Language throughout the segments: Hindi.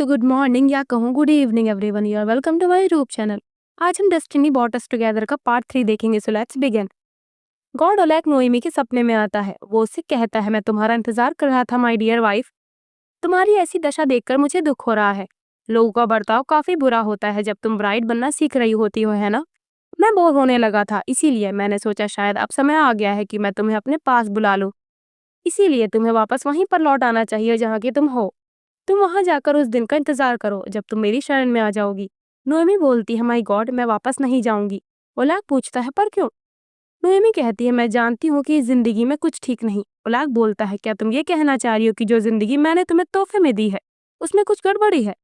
सो गुड मॉर्निंग या कहूँ good evening everyone, you are welcome to my YouTube channel. आज हम डेस्टिनी बॉट अस टुगेदर का पार्ट 3 देखेंगे, so let's begin. God Oleg Noemi के सपने में आता है। वो उससे कहता है, मैं तुम्हारा इंतजार कर रहा था माय डियर वाइफ। तुम्हारी ऐसी दशा देखकर मुझे दुख हो रहा है। लोगों का बर्ताव काफी बुरा होता है जब तुम ब्राइड बनना सीख रही होती हो, है ना? मैं बोर होने लगा था, इसीलिए मैंने सोचा शायद अब समय आ गया है कि मैं तुम्हें अपने पास बुला लूं। इसीलिए तुम्हें वापस वहीं पर लौट आना चाहिए जहाँ की तुम हो। तुम वहां जाकर उस दिन का इंतजार करो जब तुम मेरी शरण में आ जाओगी। नोएमी बोलती है, माय गॉड, मैं वापस नहीं जाऊंगी। ओलेग पूछता है, पर क्यों? नोएमी कहती है, मैं जानती हूँ कि इस जिंदगी में कुछ ठीक नहीं। ओलेग बोलता है, क्या तुम ये कहना चाह रही हो कि जो जिंदगी मैंने तुम्हें तोहफे में दी है उसमें कुछ गड़बड़ी है?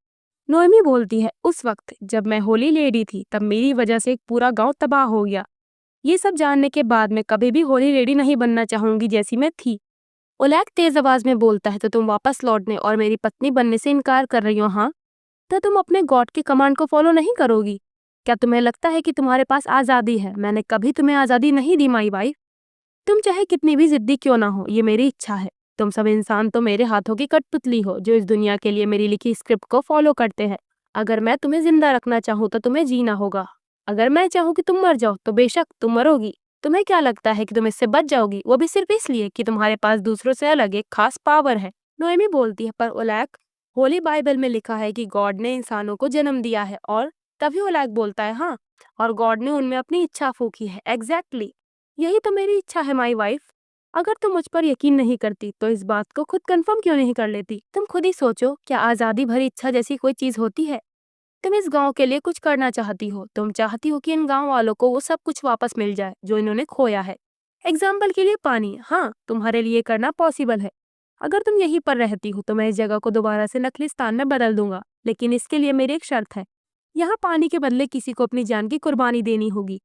नोएमी बोलती है, उस वक्त जब मैं होली लेडी थी तब मेरी वजह से एक पूरा गांव तबाह हो गया। ये सब जानने के बाद मैं कभी भी होली लेडी नहीं बनना चाहूंगी जैसी मैं थी। ओलेग तेज आवाज में बोलता है, तो तुम वापस लौटने और मेरी पत्नी बनने से इनकार कर रही हो? हाँ, तो तुम अपने गॉड के कमांड को फॉलो नहीं करोगी? क्या तुम्हें लगता है कि तुम्हारे पास आजादी है? मैंने कभी तुम्हें आजादी नहीं दी माई वाइफ। तुम चाहे कितनी भी जिद्दी क्यों ना हो, ये मेरी इच्छा है। तुम सब इंसान तो मेरे हाथों की कठपुतली हो जो इस दुनिया के लिए मेरी लिखी स्क्रिप्ट को फॉलो करते हैं। अगर मैं तुम्हें जिंदा रखना चाहूँ तो तुम्हें जीना होगा। अगर मैं चाहूँ कि तुम मर जाओ तो बेशक तुम मरोगी। तुम्हें क्या लगता है कि तुम इससे बच जाओगी, वो भी सिर्फ इसलिए कि तुम्हारे पास दूसरों से अलग एक खास पावर है? नोएमी बोलती है, पर ओलेग, होली बाइबल में लिखा है कि गॉड ने इंसानों को जन्म दिया है। और तभी ओलेग बोलता है, हाँ, और गॉड ने उनमें अपनी इच्छा फूंकी है। एग्जैक्टली, यही तो मेरी इच्छा है माई वाइफ। अगर तुम मुझ पर यकीन नहीं करती तो इस बात को खुद कंफर्म क्यों नहीं कर लेती? तुम खुद ही सोचो, क्या आजादी भरी इच्छा जैसी कोई चीज होती है? तुम इस गांव के लिए कुछ करना चाहती हो। तुम चाहती हो कि इन गांव वालों को वो सब कुछ वापस मिल जाए जो इन्होंने खोया है। एग्जाम्पल के लिए पानी। हाँ, तुम्हारे लिए करना पॉसिबल है। अगर तुम यहीं पर रहती हो तो मैं इस जगह को दोबारा से नकलिस्तान में बदल दूंगा, लेकिन इसके लिए मेरी एक शर्त है। यहाँ पानी के बदले किसी को अपनी जान की कुर्बानी देनी होगी।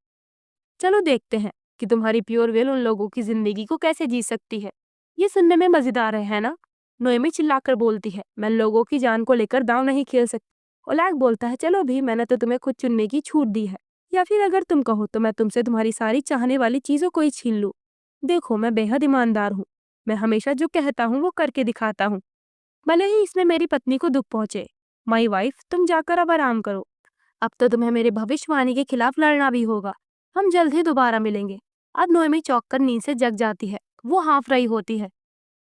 चलो देखते हैं कि तुम्हारी प्योर विल उन लोगों की जिंदगी को कैसे जी सकती है। ये सुनने में मजेदार है ना? नोएमी चिल्लाकर बोलती है, मैं लोगों की जान को लेकर दांव नहीं खेल सकती। ओलेग बोलता है, चलो भी, मैंने तो तुम्हें खुद चुनने की छूट दी है। या फिर अगर तुम कहो तो मैं तुमसे तुम्हारी सारी चाहने वाली चीजों को ही छीन लूं। देखो, मैं बेहद ईमानदार हूँ। मैं हमेशा जो कहता हूँ वो करके दिखाता हूँ, भले ही इसमें मेरी पत्नी को दुख पहुंचे। माई वाइफ, तुम जाकर अब आराम करो। अब तो तुम्हें मेरे भविष्यवाणी के खिलाफ लड़ना भी होगा। हम जल्द ही दोबारा मिलेंगे। अब नोएमी चौंक कर नींद से जग जाती है। वो हाँफ रही होती है।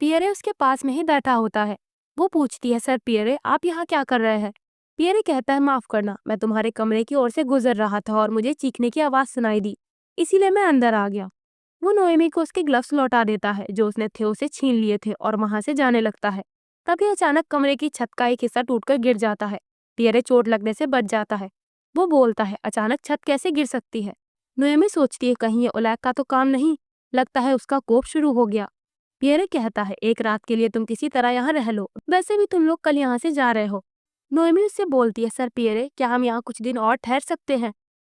पियरे उसके पास में ही बैठा होता है। वो पूछती है, सर पियरे, आप यहाँ क्या कर रहे हैं? पियरे कहता है, माफ करना, मैं तुम्हारे कमरे की ओर से गुजर रहा था और मुझे चीखने की आवाज सुनाई दी, इसीलिए मैं अंदर आ गया। वो नोएमी को उसके ग्लव्स लौटा देता है जो उसने थियो से छीन लिए थे और वहां से जाने लगता है। तभी अचानक कमरे की छत का एक हिस्सा टूटकर गिर जाता है। पियरे चोट लगने से बच जाता है। वो बोलता है, अचानक छत कैसे गिर सकती है? नोएमी सोचती है, कहीं ये ओलेग का तो काम नहीं। लगता है उसका कोप शुरू हो गया। पियरे कहता है, एक रात के लिए तुम किसी तरह यहाँ रह लो, वैसे भी तुम लोग कल यहाँ से जा रहे हो। नोएमी उससे बोलती है, सर पियरे, क्या हम यहाँ कुछ दिन और ठहर सकते हैं?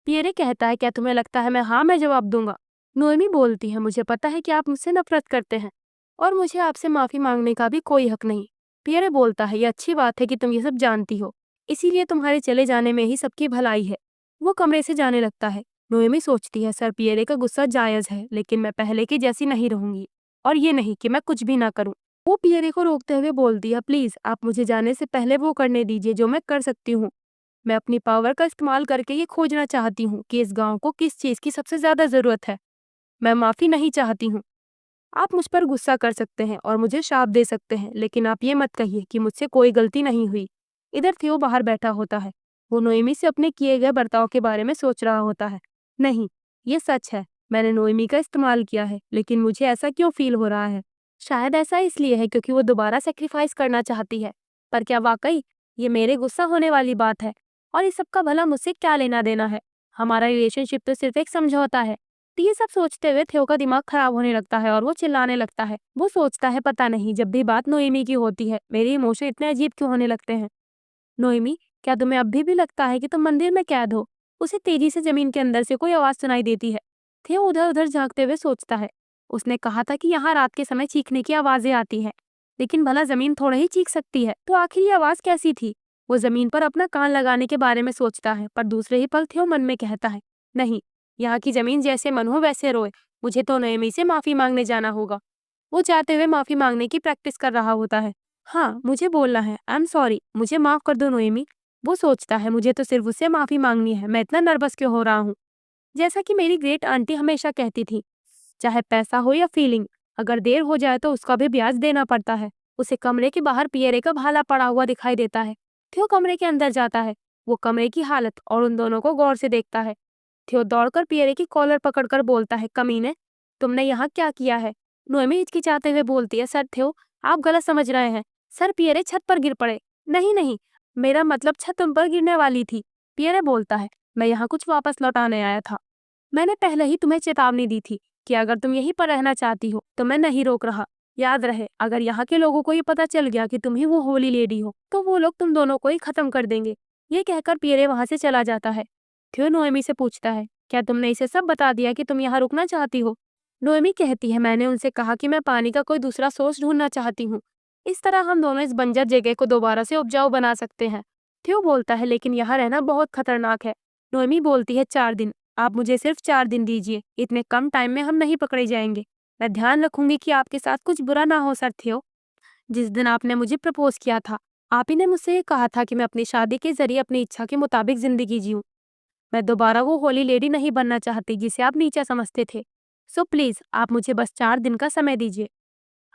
पियरे कहता है, क्या तुम्हें लगता है मैं हाँ में जवाब दूंगा? नोएमी बोलती है, मुझे पता है कि आप मुझसे नफरत करते हैं और मुझे आपसे माफी मांगने का भी कोई हक नहीं। पियरे बोलता है, ये अच्छी बात है कि तुम ये सब जानती हो, इसीलिए तुम्हारे चले जाने में ही सबकी भलाई है। वो कमरे से जाने लगता है। नोएमी सोचती है, सर पियरे का गुस्सा जायज है, लेकिन मैं पहले की जैसी नहीं रहूंगी। और ये नहीं कि मैं कुछ भी ना करूं। वो पियरे को रोकते हुए बोलती है, प्लीज आप मुझे जाने से पहले वो करने दीजिए जो मैं कर सकती हूँ। मैं अपनी पावर का इस्तेमाल करके ये खोजना चाहती हूँ कि इस गांव को किस चीज की सबसे ज्यादा जरूरत है। मैं माफी नहीं चाहती हूँ। आप मुझ पर गुस्सा कर सकते हैं और मुझे शाप दे सकते हैं, लेकिन आप ये मत कहिए कि मुझसे कोई गलती नहीं हुई। इधर थियो बाहर बैठा होता है। वो नोएमी से अपने किए गए बर्ताव के बारे में सोच रहा होता है। नहीं, ये सच है, मैंने नोएमी का इस्तेमाल किया है, लेकिन मुझे ऐसा क्यों फील हो रहा है? शायद ऐसा इसलिए है क्योंकि वो दोबारा सेक्रीफाइस करना चाहती है। पर क्या वाकई ये मेरे गुस्सा होने वाली बात है? और इस सब का भला मुझसे क्या लेना देना है? हमारा रिलेशनशिप तो सिर्फ एक समझौता है। तो ये सब सोचते हुए थियो का दिमाग खराब होने लगता है और वो चिल्लाने लगता है। वो सोचता है, पता नहीं जब भी बात नोएमी की होती है मेरे इमोशन इतने अजीब क्यों होने लगते हैं। नोएमी, क्या तुम्हें अब भी लगता है कि तुम मंदिर में कैद हो? उसे तेजी से जमीन के अंदर से कोई आवाज सुनाई देती है। थियो उधर उधर झांकते हुए सोचता है, उसने कहा था कि यहाँ रात के समय चीखने की आवाजें आती हैं, लेकिन भला जमीन थोड़ा ही चीख सकती है, तो आखिर ये आवाज कैसी थी? वो जमीन पर अपना कान लगाने के बारे में सोचता है, पर दूसरे ही पल थियो मन में कहता है, नहीं, यहाँ की जमीन जैसे मन हो वैसे रोए। मुझे तो नोएमी से माफी मांगने जाना होगा। वो जाते हुए माफी मांगने की प्रैक्टिस कर रहा होता है। हाँ, मुझे बोलना है। आई एम सॉरी, मुझे माफ कर दो नोएमी। वो सोचता है मुझे तो सिर्फ उससे माफी मांगनी है, मैं इतना नर्वस क्यों हो रहा हूँ। जैसा कि मेरी ग्रेट आंटी हमेशा कहती थी, चाहे पैसा हो या फीलिंग, अगर देर हो जाए तो उसका भी ब्याज देना पड़ता है। उसे कमरे के बाहर पियरे का भाला पड़ा हुआ दिखाई देता है। थियो कमरे के अंदर जाता है। वो कमरे की हालत और उन दोनों को गौर से देखता है। थियो दौड़कर पियरे की कॉलर पकड़कर बोलता है, कमीने, तुमने यहाँ क्या किया है? नोएमी हिचकिचाते हुए बोलती है, सर थियो, आप गलत समझ रहे हैं। सर पियरे छत पर गिर पड़े। नहीं नहीं, मेरा मतलब छत तुम पर गिरने वाली थी। पियरे बोलता है, मैं यहाँ कुछ वापस लौटाने आया था। मैंने पहले ही तुम्हें चेतावनी दी थी कि अगर तुम यहीं पर रहना चाहती हो तो मैं नहीं रोक रहा। याद रहे, अगर यहाँ के लोगों को ये पता चल गया कि तुम ही वो होली लेडी हो तो वो लोग तुम दोनों को ही खत्म कर देंगे। ये कहकर पियरे वहां से चला जाता है। थियो नोएमी से पूछता है, क्या तुमने इसे सब बता दिया कि तुम यहाँ रुकना चाहती हो? नोएमी कहती है, मैंने उनसे कहा कि मैं पानी का कोई दूसरा सोर्स ढूंढना चाहती हूँ। इस तरह हम दोनों इस बंजर जगह को दोबारा से उपजाऊ बना सकते हैं। थियो बोलता है, लेकिन यहाँ रहना बहुत खतरनाक है। नोएमी बोलती है, 4 दिन, आप मुझे सिर्फ 4 दिन दीजिए। इतने कम टाइम में हम नहीं पकड़े जाएंगे। मैं ध्यान रखूंगी कि आपके साथ कुछ बुरा ना हो सर थियो। जिस दिन आपने मुझे प्रपोज किया था, आप ही ने मुझसे ये कहा था कि मैं अपनी शादी के जरिए अपनी इच्छा के मुताबिक जिंदगी जीऊं। मैं दोबारा वो होली लेडी नहीं बनना चाहती जिसे आप नीचा समझते थे। सो प्लीज आप मुझे बस 4 दिन का समय दीजिए।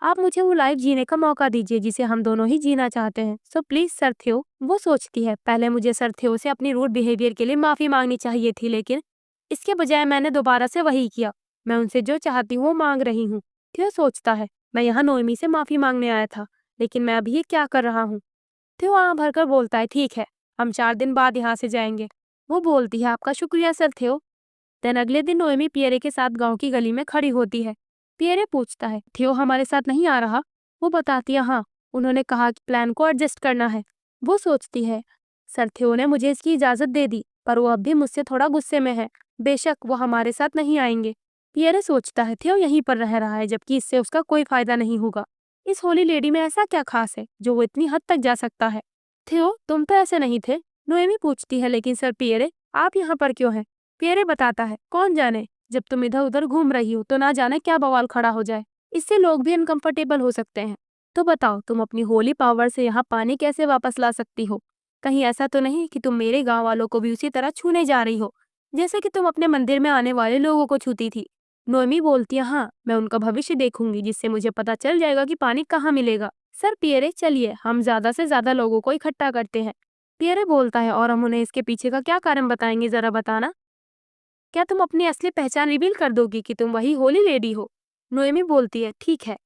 आप मुझे वो लाइफ जीने का मौका दीजिए जिसे हम दोनों ही जीना चाहते हैं। सो प्लीज सर थियो। वो सोचती है, पहले मुझे सर थियो से अपनी रूड बिहेवियर के लिए माफी मांगनी चाहिए थी, लेकिन इसके बजाय मैंने दोबारा से वही किया। मैं उनसे जो चाहती हूँ वो मांग रही हूँ। थियो सोचता है, मैं यहाँ नोएमी से माफी मांगने आया था, लेकिन मैं अभी ये क्या कर रहा हूँ। थियो आंख भरकर बोलता है, ठीक है, हम 4 दिन बाद यहाँ से जाएंगे। वो बोलती है, आपका शुक्रिया सर थियो। देन अगले दिन नोएमी पियरे के साथ गांव की गली में खड़ी होती है। पियरे पूछता है, थियो हमारे साथ नहीं आ रहा? वो बताती है, हाँ, उन्होंने कहा कि प्लान को एडजस्ट करना है। वो सोचती है, सर थियो ने मुझे इसकी इजाजत दे दी, पर वो अब भी मुझसे थोड़ा गुस्से में है। बेशक वो हमारे साथ नहीं आएंगे। पियरे सोचता है, थियो यहीं पर रह रहा है जबकि इससे उसका कोई फायदा नहीं होगा। इस होली लेडी में ऐसा क्या खास है जो वो इतनी हद तक जा सकता है? थियो तुम तो ऐसे नहीं थे। नोएमी पूछती है, लेकिन सर पियरे, आप यहाँ पर क्यों हैं? पियरे बताता है, कौन जाने, जब तुम इधर उधर घूम रही हो तो ना जाने क्या बवाल खड़ा हो जाए। इससे लोग भी अनकंफर्टेबल हो सकते हैं। तो बताओ, तुम अपनी होली पावर से यहाँ पानी कैसे वापस ला सकती हो? कहीं ऐसा तो नहीं कि तुम मेरे गांव वालों को भी उसी तरह छूने जा रही हो जैसे कि तुम अपने मंदिर में आने वाले लोगों को छूती थी? नोएमी बोलती है, हाँ, मैं उनका भविष्य देखूंगी जिससे मुझे पता चल जाएगा कि पानी कहाँ मिलेगा। सर पियरे, चलिए हम ज्यादा से ज्यादा लोगों को इकट्ठा करते हैं। पियरे बोलता है, और हम उन्हें इसके पीछे का क्या कारण बताएंगे, जरा बताना। क्या तुम अपनी असली पहचान रिवील कर दोगी कि तुम वही होली लेडी हो? नोएमी बोलती है, ठीक है,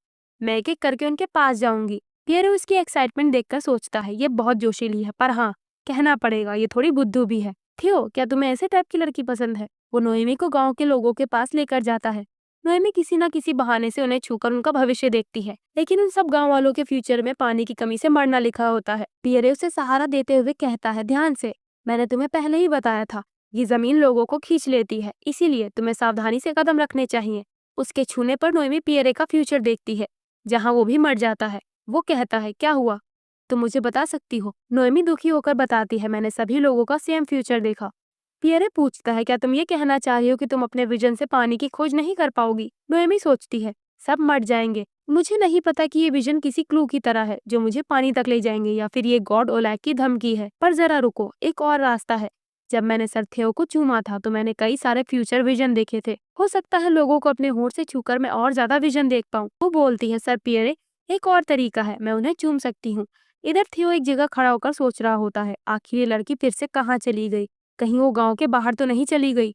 मैं एक एक करके उनके पास जाऊंगी। पियरे उसकी एक्साइटमेंट देखकर सोचता है, ये बहुत जोशीली है, पर हाँ, कहना पड़ेगा, ये थोड़ी बुद्धू भी है। थियो, क्या तुम्हें ऐसे टाइप की लड़की पसंद है? वो नोएमी को गांव के लोगों के पास लेकर जाता है। नोएमी किसी न किसी बहाने से उन्हें छूकर उनका भविष्य देखती है, लेकिन उन सब गांव वालों के फ्यूचर में पानी की कमी से मरना लिखा होता है। पियरे उसे सहारा देते हुए कहता है, ध्यान से, मैंने तुम्हें पहले ही बताया था, ये जमीन लोगों को खींच लेती है, इसीलिए तुम्हें सावधानी से कदम रखने चाहिए। उसके छूने पर नोएमी पियरे का फ्यूचर देखती है, जहाँ वो भी मर जाता है। वो कहता है, क्या हुआ, तुम मुझे बता सकती हो? नोएमी दुखी होकर बताती है, मैंने सभी लोगों का सेम फ्यूचर देखा। पियरे पूछता है, क्या तुम ये कहना चाह रही हो कि तुम अपने विजन से पानी की खोज नहीं कर पाओगी? नोएमी सोचती है, सब मर जाएंगे। मुझे नहीं पता कि ये विजन किसी क्लू की तरह है जो मुझे पानी तक ले जाएंगे, या फिर ये गॉड ओलैक की धमकी है। पर जरा रुको, एक और रास्ता है। जब मैंने सर थियो को चूमा था तो मैंने कई सारे फ्यूचर विजन देखे थे। हो सकता है लोगों को अपने होंठ से छूकर मैं और ज्यादा विजन देख पाऊँ। वो बोलती है, सर पियरे, एक और तरीका है, मैं उन्हें चूम सकती हूँ। इधर थियो एक जगह खड़ा होकर सोच रहा होता है, आखिर ये लड़की फिर से कहाँ चली गई? कहीं वो गांव के बाहर तो नहीं चली गई?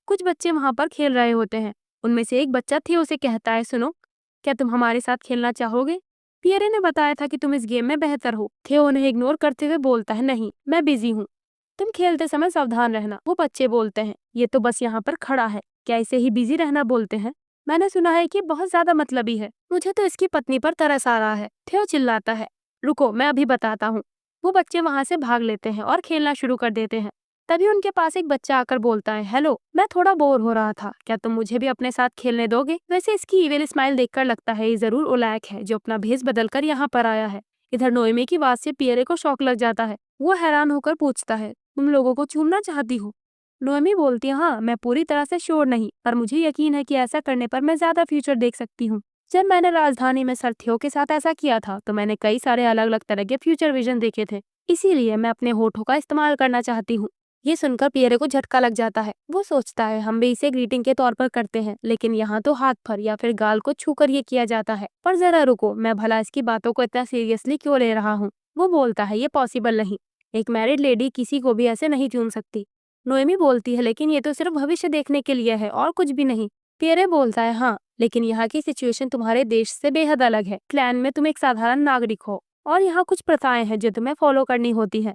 कुछ बच्चे वहां पर खेल रहे होते हैं। उनमें से एक बच्चा थियो से कहता है, सुनो, क्या तुम हमारे साथ खेलना चाहोगे? पियरे ने बताया था कि तुम इस गेम में बेहतर हो। थियो उन्हें इग्नोर करते हुए बोलता है, नहीं, मैं बिजी हूँ, तुम खेलते समय सावधान रहना। वो बच्चे बोलते हैं, ये तो बस यहाँ पर खड़ा है, क्या इसे ही बिजी रहना बोलते हैं? मैंने सुना है कि बहुत ज्यादा मतलबी है, मुझे तो इसकी पत्नी पर तरस आ रहा है। थियो चिल्लाता है, रुको, मैं अभी बताता हूँ। वो बच्चे वहां से भाग लेते हैं और खेलना शुरू कर देते हैं। तभी उनके पास एक बच्चा आकर बोलता है, हेलो, मैं थोड़ा बोर हो रहा था, क्या तुम मुझे भी अपने साथ खेलने दोगे? वैसे इसकी इविल स्माइल देखकर लगता है ये जरूर ओलैक है जो अपना भेष बदलकर यहाँ पर आया है। इधर नोएमी की बात से पियरे को शौक लग जाता है। वो हैरान होकर पूछता है, तुम लोगों को चूमना चाहती हो? नोएमी बोलती है, हाँ, मैं पूरी तरह से श्योर नहीं, पर मुझे यकीन है कि ऐसा करने पर मैं ज्यादा फ्यूचर देख सकती हूँ। जब मैंने राजधानी में सर थियो के साथ ऐसा किया था तो मैंने कई सारे अलग अलग तरह के फ्यूचर विजन देखे थे, इसीलिए मैं अपने होठों का इस्तेमाल करना चाहती हूँ। ये सुनकर पियरे को झटका लग जाता है। वो सोचता है हम भी इसे ग्रीटिंग के तौर पर करते हैं, लेकिन यहाँ तो हाथ पर या फिर गाल को छूकर ये किया जाता है। पर जरा रुको, मैं भला इसकी बातों को इतना सीरियसली क्यों ले रहा हूँ। वो बोलता है ये पॉसिबल नहीं, एक मैरिड लेडी किसी को भी ऐसे नहीं चूम सकती। नोएमी बोलती है लेकिन ये तो सिर्फ भविष्य देखने के लिए है और कुछ भी नहीं। पियरे बोलता है हाँ, लेकिन यहाँ की सिचुएशन तुम्हारे देश से बेहद अलग है। क्लैन में तुम एक साधारण नागरिक हो और यहाँ कुछ प्रथाएं हैं जो तुम्हें फॉलो करनी होती है।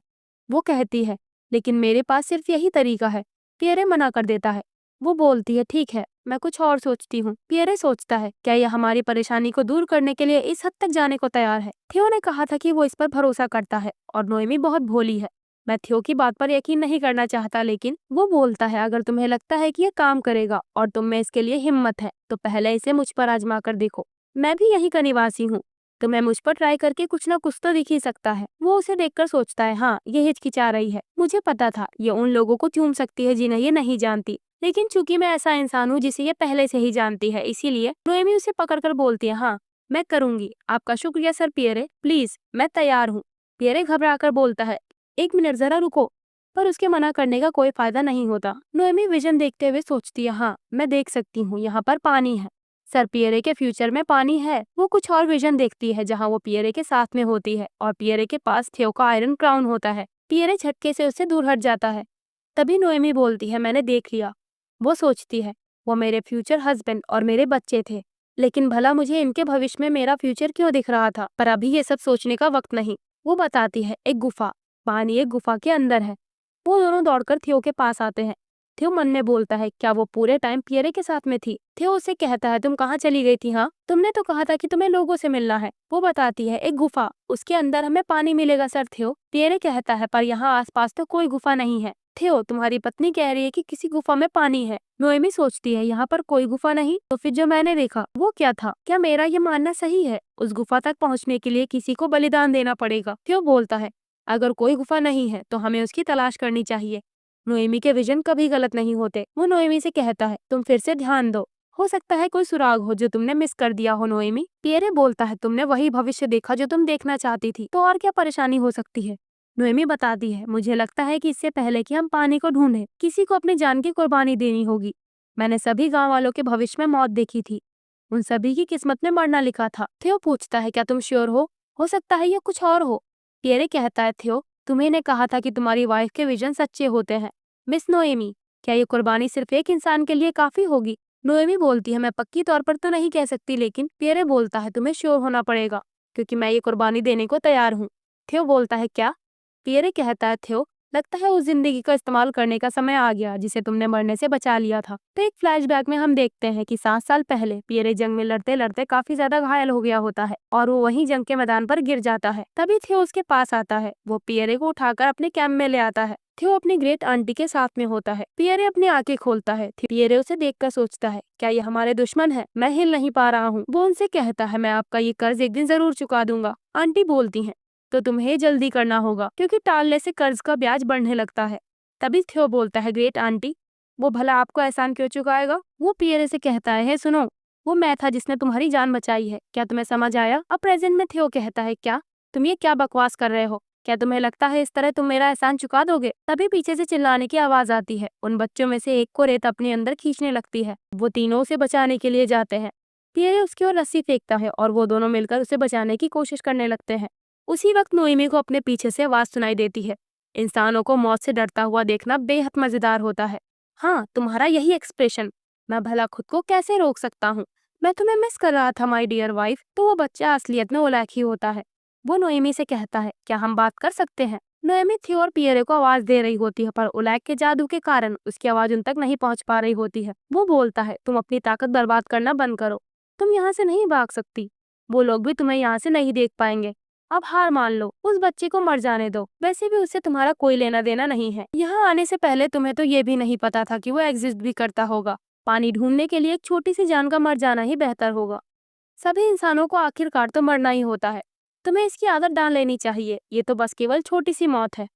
वो कहती है लेकिन मेरे पास सिर्फ यही तरीका है। पियरे मना कर देता है। वो बोलती है ठीक है, मैं कुछ और सोचती हूँ। पियरे सोचता है क्या यह हमारी परेशानी को दूर करने के लिए इस हद तक जाने को तैयार है। थियो ने कहा था कि वो इस पर भरोसा करता है और नोएमी बहुत भोली है। मैं थियो की बात पर यकीन नहीं करना चाहता, लेकिन वो बोलता है अगर तुम्हें लगता है कि यह काम करेगा और तुम में इसके लिए हिम्मत है तो पहले इसे मुझ पर आजमा कर देखो। मैं भी यहीं का निवासी हूँ, तो मैं मुझ पर ट्राई करके कुछ ना कुछ तो दिख ही सकता है। वो उसे देखकर सोचता है हाँ, ये हिचकिचा रही है। मुझे पता था ये उन लोगों को चूम सकती है जिन्हें ये नहीं जानती, लेकिन चूंकि मैं ऐसा इंसान हूँ जिसे ये पहले से ही जानती है, इसीलिए नोएमी उसे पकड़कर बोलती है हाँ, मैं करूंगी। आपका शुक्रिया सर पियरे, प्लीज मैं तैयार हूँ। पियरे घबराकर बोलता है एक मिनट जरा रुको, पर उसके मना करने का कोई फायदा नहीं होता। नोएमी विजन देखते हुए सोचती है हाँ, मैं देख सकती हूँ यहाँ पर पानी है। सर पियरे के फ्यूचर में पानी है। वो कुछ और विजन देखती है जहाँ वो पियरे के साथ में होती है और पियरे के पास थियो का आयरन क्राउन होता है। पियरे झटके से उससे दूर हट जाता है। तभी नोएमी बोलती है मैंने देख लिया। वो सोचती है वो मेरे फ्यूचर हस्बैंड और मेरे बच्चे थे, लेकिन भला मुझे इनके भविष्य में मेरा फ्यूचर क्यों दिख रहा था। पर अभी ये सब सोचने का वक्त नहीं। वो बताती है एक गुफा, पानी एक गुफा के अंदर है। वो दोनों दौड़कर थियो के पास आते हैं। थियो मन में बोलता है क्या वो पूरे टाइम पियरे के साथ में थी। थियो उसे कहता है तुम कहाँ चली गई थी। हाँ, तुमने तो कहा था कि तुम्हें लोगों से मिलना है। वो बताती है एक गुफा, उसके अंदर हमें पानी मिलेगा सर थियो। पियरे कहता है पर यहाँ आसपास तो कोई गुफा नहीं है। थियो तुम्हारी पत्नी कह रही है कि किसी गुफा में पानी है। नोएमी सोचती है यहाँ पर कोई गुफा नहीं, तो फिर जो मैंने देखा वो क्या था। क्या मेरा ये मानना सही है? उस गुफा तक पहुँचने के लिए किसी को बलिदान देना पड़ेगा। थियो बोलता है अगर कोई गुफा नहीं है तो हमें उसकी तलाश करनी चाहिए। नोएमी के विजन कभी गलत नहीं होते। वो नोएमी से कहता है तुम फिर से ध्यान दो, हो सकता है कोई सुराग हो जो तुमने मिस कर दिया हो। नोएमी पियरे बोलता है तुमने वही भविष्य देखा जो तुम देखना चाहती थी, तो और क्या परेशानी हो सकती है। नोएमी बताती है मुझे लगता है कि इससे पहले कि हम पानी को ढूंढें किसी को अपनी जान की कुर्बानी देनी होगी। मैंने सभी गाँव वालों के भविष्य में मौत देखी थी, उन सभी की किस्मत में मरना लिखा था। थियो पूछता है क्या तुम श्योर हो सकता है ये कुछ और हो। पियरे कहता है थियो तुम्हें ने कहा था कि तुम्हारी वाइफ के विजन सच्चे होते हैं। मिस नोएमी क्या ये कुर्बानी सिर्फ एक इंसान के लिए काफी होगी। नोएमी बोलती है मैं पक्की तौर पर तो नहीं कह सकती, लेकिन पियरे बोलता है तुम्हें श्योर होना पड़ेगा क्योंकि मैं ये कुर्बानी देने को तैयार हूँ। थियो बोलता है क्या। पियरे कहता है थियो लगता है उस जिंदगी का इस्तेमाल करने का समय आ गया जिसे तुमने मरने से बचा लिया था। तो एक फ्लैशबैक में हम देखते हैं कि 7 साल पहले पियरे जंग में लड़ते लड़ते काफी ज्यादा घायल हो गया होता है और वो वहीं जंग के मैदान पर गिर जाता है। तभी थियो उसके पास आता है। वो पियरे को उठाकर अपने कैंप में ले आता है। थियो अपनी ग्रेट आंटी के साथ में होता है। पियरे अपनी आंखें खोलता है। पियरे उसे देखकर सोचता है क्या ये हमारे दुश्मन है। मैं हिल नहीं पा रहा हूँ। वो उनसे कहता है मैं आपका ये कर्ज एक दिन जरूर चुका दूंगा। आंटी बोलती है तो तुम्हें जल्दी करना होगा क्योंकि टालने से कर्ज का ब्याज बढ़ने लगता है। तभी थियो बोलता है ग्रेट आंटी वो भला आपको एहसान क्यों चुकाएगा। वो पियरे से कहता है सुनो, वो मैं था जिसने तुम्हारी जान बचाई है, क्या तुम्हें समझ आया। अब प्रेजेंट में थियो कहता है क्या तुम ये क्या बकवास कर रहे हो, क्या तुम्हें लगता है इस तरह तुम मेरा एहसान चुका दोगे। तभी पीछे से चिल्लाने की आवाज आती है। उन बच्चों में से एक को रेत अपने अंदर खींचने लगती है। वो तीनों उसे बचाने के लिए जाते हैं। पियरे उसकी ओर रस्सी फेंकता है और वो दोनों मिलकर उसे बचाने की कोशिश करने लगते हैं। उसी वक्त नोएमी को अपने पीछे से आवाज सुनाई देती है। इंसानों को मौत से डरता हुआ देखना बेहद मजेदार होता है। हाँ, तुम्हारा यही एक्सप्रेशन, मैं भला खुद को कैसे रोक सकता हूँ। मैं तुम्हें मिस कर रहा था माय डियर वाइफ। तो वो बच्चा असलियत में ओलैक ही होता है। वो नोएमी से कहता है क्या हम बात कर सकते हैं। नोएमी थियो और पियरे को आवाज दे रही होती है, पर ओलैक के जादू के कारण उसकी आवाज उन तक नहीं पहुंच पा रही होती है। वो बोलता है तुम अपनी ताकत बर्बाद करना बंद करो, तुम यहाँ से नहीं भाग सकती। वो लोग भी तुम्हें यहाँ से नहीं देख पाएंगे। अब हार मान लो, उस बच्चे को मर जाने दो। वैसे भी उससे तुम्हारा कोई लेना देना नहीं है। यहाँ आने से पहले तुम्हें तो ये भी नहीं पता था कि वो एग्जिस्ट भी करता होगा। पानी ढूंढने के लिए एक छोटी सी जान का मर जाना ही बेहतर होगा। सभी इंसानों को आखिरकार तो मरना ही होता है। तुम्हें इसकी आदत डाल लेनी चाहिए। ये तो बस केवल छोटी सी मौत है।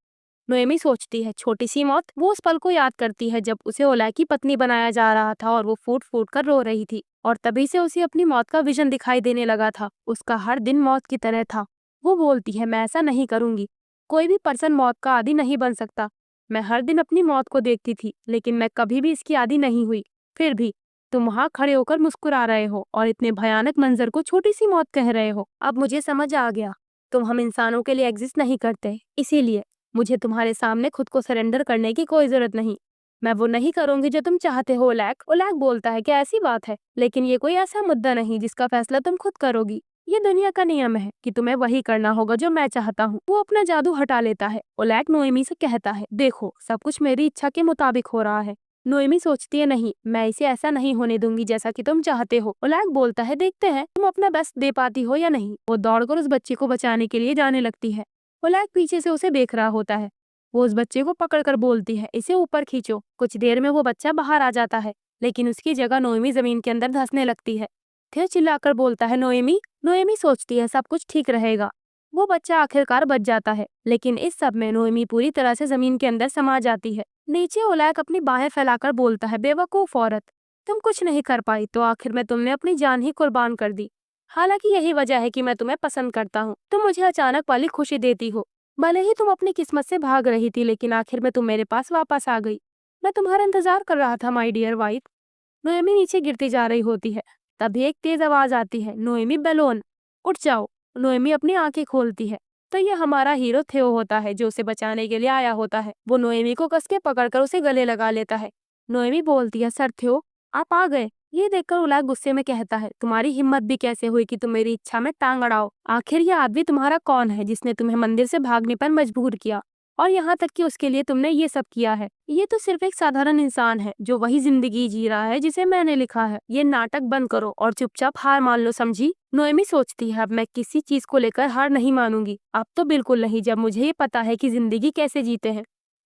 नोएमी सोचती है छोटी सी मौत। वो उस पल को याद करती है जब उसे ओलैक की पत्नी बनाया जा रहा था और वो फूट फूट कर रो रही थी। और तभी से उसे अपनी मौत का विजन दिखाई देने लगा था। उसका हर दिन मौत की तरह था। वो बोलती है, मैं ऐसा नहीं करूंगी। कोई भी पर्सन मौत का आदी नहीं बन सकता। मैं हर दिन अपनी मौत को देखती थी, लेकिन मैं कभी भी इसकी आदी नहीं हुई। फिर भी तुम वहां खड़े होकर मुस्कुरा रहे हो और इतने भयानक मंजर को छोटी सी मौत कह रहे हो। अब मुझे समझ आ गया, तुम हम इंसानों के लिए एग्जिस्ट नहीं करते, इसीलिए मुझे तुम्हारे सामने खुद को सरेंडर करने की कोई जरूरत नहीं। मैं वो नहीं करूंगी जो तुम चाहते हो। ओलैक ओलैक बोलता है, क्या ऐसी बात है? लेकिन ये कोई ऐसा मुद्दा नहीं जिसका फैसला तुम खुद करोगी। ये दुनिया का नियम है कि तुम्हें वही करना होगा जो मैं चाहता हूँ। वो अपना जादू हटा लेता है। ओलैक नोएमी से कहता है, देखो सब कुछ मेरी इच्छा के मुताबिक हो रहा है। नोएमी सोचती है, नहीं, मैं इसे ऐसा नहीं होने दूंगी जैसा कि तुम चाहते हो। ओलैक बोलता है, देखते हैं तुम अपना बेस्ट दे पाती हो या नहीं। वो दौड़कर उस बच्चे को बचाने के लिए जाने लगती है। ओलैक पीछे से उसे देख रहा होता है। वो उस बच्चे को पकड़कर बोलती है, इसे ऊपर खींचो। कुछ देर में वो बच्चा बाहर आ जाता है, लेकिन उसकी जगह नोएमी जमीन के अंदर धंसने लगती है। फिर चिल्लाकर बोलता है, नोएमी। नोएमी सोचती है सब कुछ ठीक रहेगा। वो बच्चा आखिरकार बच जाता है, लेकिन इस सब में नोएमी पूरी तरह से जमीन के अंदर समा जाती है। नीचे ओलैक अपनी बाहें फैलाकर बोलता है, बेवकूफ औरत, तुम कुछ नहीं कर पाई तो आखिर में तुमने अपनी जान ही कुर्बान कर दी। हालांकि यही वजह है कि मैं तुम्हें पसंद करता हूँ। तुम मुझे अचानक वाली खुशी देती हो। भले ही तुम अपनी किस्मत से भाग रही थी, लेकिन आखिर में तुम मेरे पास वापस आ गई। मैं तुम्हारा इंतजार कर रहा था, माय डियर वाइफ। नोएमी नीचे गिरती जा रही होती है। तभी एक तेज आवाज आती है, नोएमी बेलोन, उठ जाओ। नोएमी अपनी आंखें खोलती है तो ये हमारा हीरो थियो होता है, जो उसे बचाने के लिए आया होता है। वो नोएमी को कस के पकड़कर उसे गले लगा लेता है। नोएमी बोलती है, सर थियो, आप आ गए। ये देखकर ओलैक गुस्से में कहता है, तुम्हारी हिम्मत भी कैसे हुई कि तुम मेरी इच्छा में टांग अड़ाओ? आखिर ये आदमी तुम्हारा कौन है जिसने तुम्हें मंदिर से भागने पर मजबूर किया, और यहाँ तक कि उसके लिए तुमने ये सब किया है? ये तो सिर्फ एक साधारण इंसान है जो वही जिंदगी जी रहा है जिसे मैंने लिखा है। ये नाटक बंद करो और चुपचाप हार मान लो, समझी? नोएमी सोचती है, अब मैं किसी चीज को लेकर हार नहीं मानूंगी। अब तो बिल्कुल नहीं, जब मुझे ये पता है कि जिंदगी कैसे जीते हैं।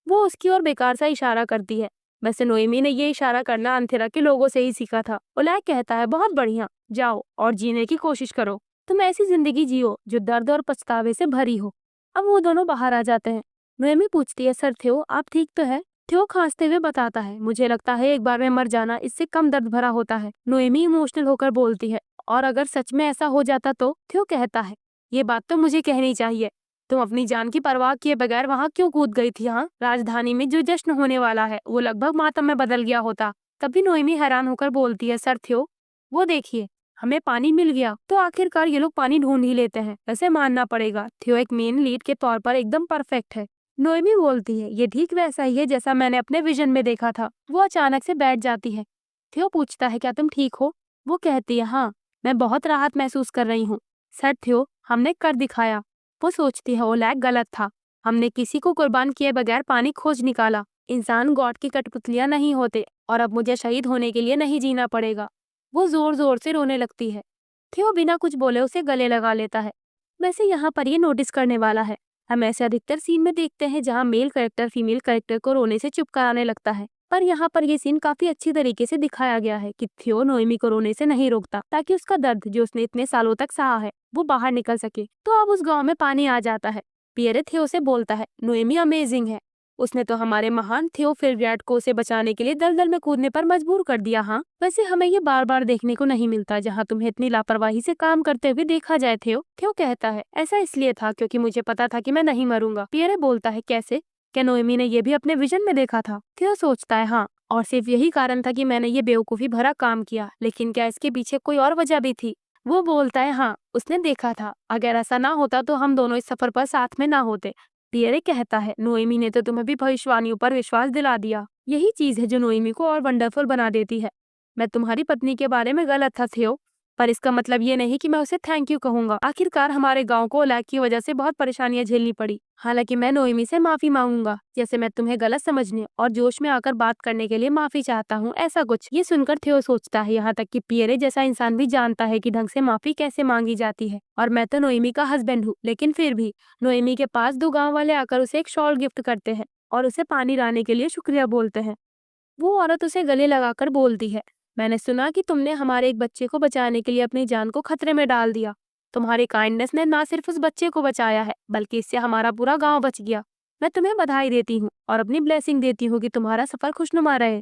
वो उसकी ओर बेकार सा इशारा करती है। वैसे नोएमी ने ये इशारा करना अंधेरा के लोगों से ही सीखा था। ओलैक कहता है, बहुत बढ़िया, जाओ और जीने की कोशिश करो। तुम ऐसी जिंदगी जियो जो दर्द और पछतावे से भरी हो। अब वो दोनों बाहर आ जाते हैं। नोएमी पूछती है, सर थियो, आप ठीक तो है? थियो खांसते हुए बताता है, मुझे लगता है एक बार में मर जाना इससे कम दर्द भरा होता है। नोएमी इमोशनल होकर बोलती है, और अगर सच में ऐसा हो जाता तो? थियो कहता है, ये बात तो मुझे कहनी चाहिए। तुम अपनी जान की परवाह किए बगैर वहाँ क्यों कूद गई थी? हाँ, राजधानी में जो जश्न होने वाला है वो लगभग मातम में बदल गया होता। तभी नोएमी हैरान होकर बोलती है, सर थियो, वो देखिए, हमें पानी मिल गया। तो आखिरकार ये लोग पानी ढूंढ ही लेते हैं। वैसे मानना पड़ेगा, थियो एक मेन लीड के तौर पर एकदम परफेक्ट है। नोएमी बोलती है, ये ठीक वैसा ही है जैसा मैंने अपने विजन में देखा था। वो अचानक से बैठ जाती है। थियो पूछता है, क्या तुम ठीक हो? वो कहती है, हाँ, मैं बहुत राहत महसूस कर रही हूँ। सर थियो, हमने कर दिखाया। वो सोचती है, ओलैक गलत था। हमने किसी को कुर्बान किए बगैर पानी खोज निकाला। इंसान गॉड की कठपुतलियां नहीं होते, और अब मुझे शहीद होने के लिए नहीं जीना पड़ेगा। वो जोर जोर से रोने लगती है। थियो बिना कुछ बोले उसे गले लगा लेता है। वैसे यहाँ पर ये नोटिस करने वाला है, हम ऐसे अधिकतर सीन में देखते हैं जहाँ मेल कैरेक्टर फीमेल कैरेक्टर को रोने से चुप कराने लगता है, पर यहाँ पर ये सीन काफी अच्छी तरीके से दिखाया गया है कि थियो नोएमी को रोने से नहीं रोकता, ताकि उसका दर्द जो उसने इतने सालों तक सहा है वो बाहर निकल सके। तो अब उस गांव में पानी आ जाता है। पियरे थियो से बोलता है, नोएमी अमेजिंग है। उसने तो हमारे महान थियो फिलग्रैड को उसे बचाने के लिए दलदल में कूदने पर मजबूर कर दिया। हाँ, वैसे हमें ये बार बार देखने को नहीं मिलता जहाँ तुम्हें इतनी लापरवाही से काम करते हुए देखा जाए। थियो कहता है, ऐसा इसलिए था क्योंकि मुझे पता था कि मैं नहीं मरूंगा। पियरे बोलता है, कैसे? क्या नोएमी ने ये भी अपने विजन में देखा था? थियो सोचता है, हाँ, और सिर्फ यही कारण था कि मैंने ये बेवकूफी भरा काम किया। लेकिन क्या इसके पीछे कोई और वजह भी थी? वो बोलता है, हाँ, उसने देखा था। अगर ऐसा ना होता तो हम दोनों इस सफर पर साथ में ना होते। पियरे कहता है, नोएमी ने तो तुम्हें भी भविष्यवाणियों पर विश्वास दिला दिया। यही चीज है जो नोएमी को और वंडरफुल बना देती है। मैं तुम्हारी पत्नी के बारे में गलत था थियो, पर इसका मतलब ये नहीं कि मैं उसे थैंक यू कहूंगा। आखिरकार हमारे गांव को ओलैक की वजह से बहुत परेशानियां झेलनी पड़ी। हालांकि मैं नोएमी से माफी मांगूंगा, जैसे मैं तुम्हें गलत समझने और जोश में आकर बात करने के लिए माफी चाहता हूँ, ऐसा कुछ। ये सुनकर थियो सोचता है, यहाँ तक कि पियरे जैसा इंसान भी जानता है कि ढंग से माफी कैसे मांगी जाती है। और मैं तो नोएमी का हस्बैंड हूँ, लेकिन फिर भी नोएमी के पास दो गाँव वाले आकर उसे एक शॉल गिफ्ट करते हैं और उसे पानी लाने के लिए शुक्रिया बोलते हैं। वो औरत उसे गले लगाकर बोलती है, मैंने सुना कि तुमने हमारे एक बच्चे को बचाने के लिए अपनी जान को खतरे में डाल दिया। तुम्हारी काइंडनेस ने ना सिर्फ उस बच्चे को बचाया है, बल्कि इससे हमारा पूरा गांव बच गया। मैं तुम्हें बधाई देती हूँ और अपनी ब्लेसिंग देती हूँ कि तुम्हारा सफर खुशनुमा रहे।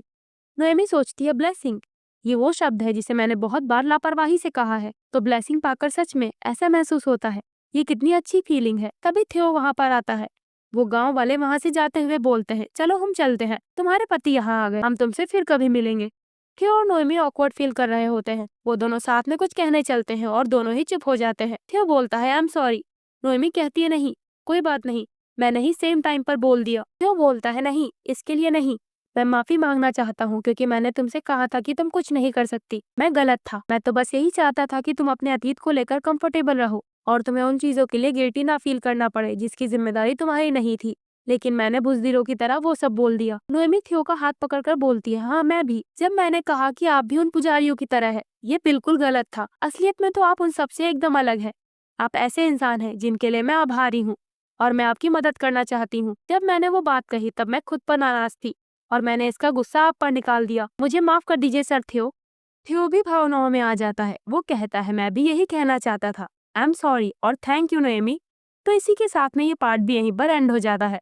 नोएमी सोचती है, ब्लेसिंग? ये वो शब्द है जिसे मैंने बहुत बार लापरवाही से कहा है। तो ब्लेसिंग पाकर सच में ऐसा महसूस होता है। ये कितनी अच्छी फीलिंग है। तभी थियो वहाँ पर आता है। वो गांव वाले वहाँ से जाते हुए बोलते हैं, चलो हम चलते हैं, तुम्हारे पति यहाँ आ गए, हम तुमसे फिर कभी मिलेंगे। थियो और नोएमी ऑकवर्ड फील कर रहे होते हैं। वो दोनों साथ में कुछ कहने चलते हैं और दोनों ही चुप हो जाते हैं। थियो बोलता है, आई एम सॉरी। नोएमी कहती है, नहीं कोई बात नहीं, मैंने ही सेम टाइम पर बोल दिया। थियो बोलता है, नहीं इसके लिए नहीं, मैं माफी मांगना चाहता हूँ क्योंकि मैंने तुमसे कहा था कि तुम कुछ नहीं कर सकती। मैं गलत था। मैं तो बस यही चाहता था कि तुम अपने अतीत को लेकर कंफर्टेबल रहो और तुम्हें उन चीजों के लिए गिल्टी ना फील करना पड़े जिसकी जिम्मेदारी तुम्हारी नहीं थी। लेकिन मैंने बुज़दिलों की तरह वो सब बोल दिया। नोएमी थियो का हाथ पकड़कर बोलती है, हाँ मैं भी। जब मैंने कहा कि आप भी उन पुजारियों की तरह है, ये बिल्कुल गलत था। असलियत में तो आप उन सबसे एकदम अलग है। आप ऐसे इंसान हैं जिनके लिए मैं आभारी हूँ और मैं आपकी मदद करना चाहती हूँ। जब मैंने वो बात कही तब मैं खुद पर नाराज थी और मैंने इसका गुस्सा आप पर निकाल दिया। मुझे माफ कर दीजिए सर थियो। थियो भी भावनाओं में आ जाता है। वो कहता है, मैं भी यही कहना चाहता था। आई एम सॉरी और थैंक यू नोएमी। तो इसी के साथ में ये पार्ट भी यहीं पर एंड हो जाता है।